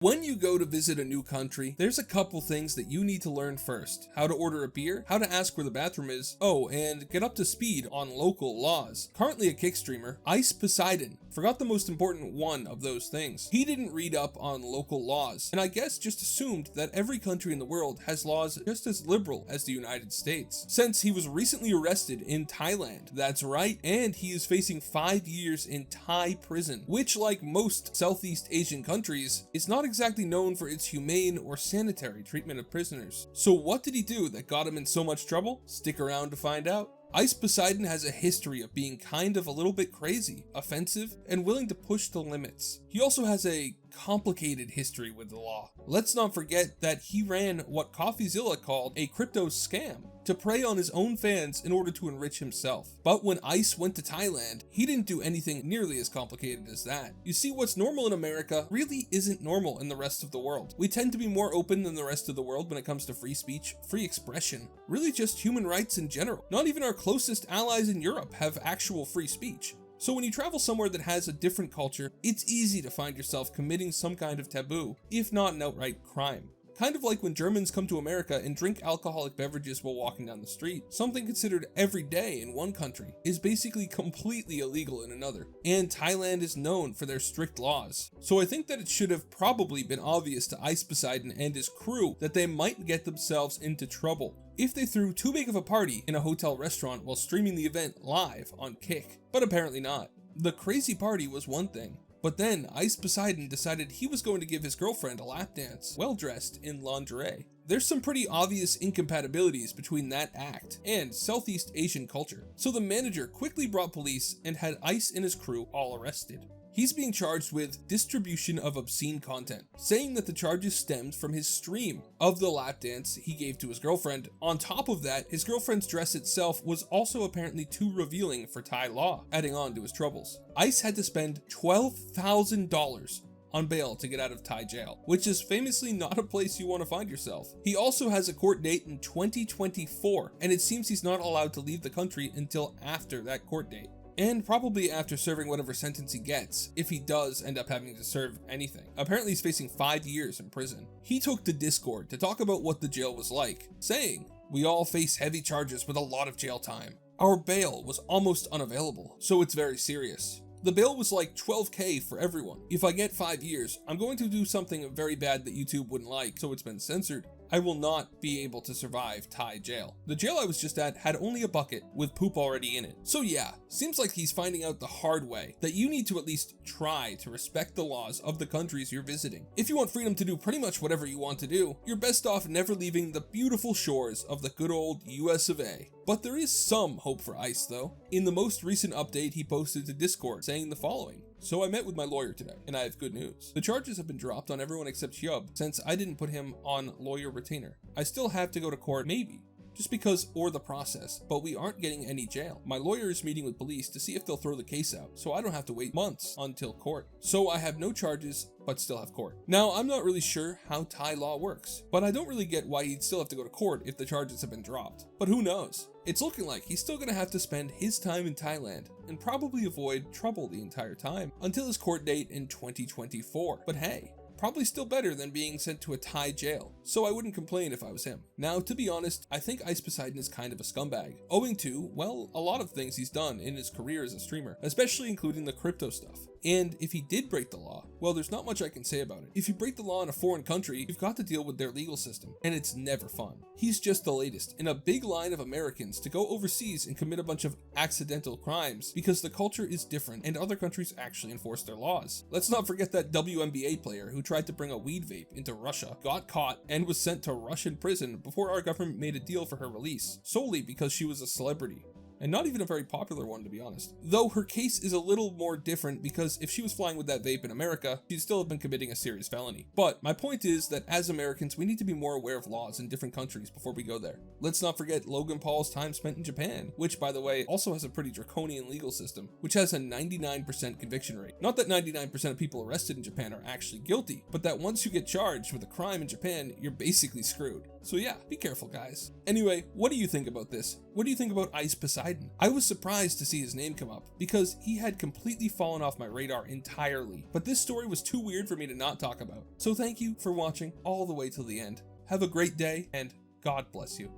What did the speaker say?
When you go to visit a new country, there's a couple things that you need to learn first. How to order a beer, how to ask where the bathroom is, oh, and get up to speed on local laws. Currently a kick streamer, Ice Poseidon forgot the most important one of those things. He didn't read up on local laws, and I guess just assumed that every country in the world has laws just as liberal as the United States. Since he was recently arrested in Thailand, that's right, and he is facing 5 years in Thai prison, which like most Southeast Asian countries, is not exactly known for its humane or sanitary treatment of prisoners. So what did he do that got him in so much trouble? Stick around to find out. Ice Poseidon has a history of being kind of a little bit crazy, offensive, and willing to push the limits. He also has a complicated history with the law. Let's not forget that he ran what CoffeeZilla called a crypto scam to prey on his own fans in order to enrich himself. But when Ice went to Thailand, he didn't do anything nearly as complicated as that. You see, what's normal in America really isn't normal in the rest of the world. We tend to be more open than the rest of the world when it comes to free speech, free expression, really just human rights in general. Not even our closest allies in Europe have actual free speech. So when you travel somewhere that has a different culture, it's easy to find yourself committing some kind of taboo, if not an outright crime. Kind of like when Germans come to America and drink alcoholic beverages while walking down the street. Something considered every day in one country is basically completely illegal in another. And Thailand is known for their strict laws. So I think that it should have probably been obvious to Ice Poseidon and his crew that they might get themselves into trouble if they threw too big of a party in a hotel restaurant while streaming the event live on Kick. But apparently not. The crazy party was one thing. But then Ice Poseidon decided he was going to give his girlfriend a lap dance, well dressed in lingerie. There's some pretty obvious incompatibilities between that act and Southeast Asian culture. So the manager quickly brought police and had Ice and his crew all arrested. He's being charged with distribution of obscene content, saying that the charges stemmed from his stream of the lap dance he gave to his girlfriend. On top of that, his girlfriend's dress itself was also apparently too revealing for Thai law, adding on to his troubles. Ice had to spend $12,000 on bail to get out of Thai jail, which is famously not a place you want to find yourself. He also has a court date in 2024, and it seems he's not allowed to leave the country until after that court date. And probably after serving whatever sentence he gets, if he does end up having to serve anything. Apparently he's facing 5 years in prison. He took to Discord to talk about what the jail was like, saying, "We all face heavy charges with a lot of jail time. Our bail was almost unavailable, so it's very serious. The bail was like $12K for everyone. If I get 5 years, I'm going to do something very bad that YouTube wouldn't like, so it's been censored. I will not be able to survive Thai jail. The jail I was just at had only a bucket with poop already in it." So yeah, seems like he's finding out the hard way that you need to at least try to respect the laws of the countries you're visiting. If you want freedom to do pretty much whatever you want to do, you're best off never leaving the beautiful shores of the good old US of A. But there is some hope for Ice though. In the most recent update he posted to Discord saying the following: "So I met with my lawyer today, and I have good news. The charges have been dropped on everyone except Hyub, since I didn't put him on lawyer retainer. I still have to go to court, maybe, just because or the process, but we aren't getting any jail. My lawyer is meeting with police to see if they'll throw the case out, so I don't have to wait months until court. So I have no charges, but still have court." Now, I'm not really sure how Thai law works, but I don't really get why he'd still have to go to court if the charges have been dropped. But who knows? It's looking like he's still gonna have to spend his time in Thailand and probably avoid trouble the entire time until his court date in 2024. But hey, probably still better than being sent to a Thai jail, so I wouldn't complain if I was him. Now, to be honest, I think Ice Poseidon is kind of a scumbag, owing to, well, a lot of things he's done in his career as a streamer, especially including the crypto stuff. And if he did break the law, well, there's not much I can say about it. If you break the law in a foreign country, you've got to deal with their legal system, and it's never fun. He's just the latest in a big line of Americans to go overseas and commit a bunch of accidental crimes because the culture is different and other countries actually enforce their laws. Let's not forget that WNBA player who tried to bring a weed vape into Russia, got caught, and was sent to Russian prison before our government made a deal for her release, solely because she was a celebrity. And not even a very popular one, to be honest. Though her case is a little more different because if she was flying with that vape in America, she'd still have been committing a serious felony. But my point is that as Americans, we need to be more aware of laws in different countries before we go there. Let's not forget Logan Paul's time spent in Japan, which, by the way, also has a pretty draconian legal system, which has a 99% conviction rate. Not that 99% of people arrested in Japan are actually guilty, but that once you get charged with a crime in Japan, you're basically screwed. So yeah, be careful guys. Anyway, what do you think about this? What do you think about Ice Poseidon? I was surprised to see his name come up because he had completely fallen off my radar entirely, but this story was too weird for me to not talk about. So thank you for watching all the way till the end. Have a great day and God bless you.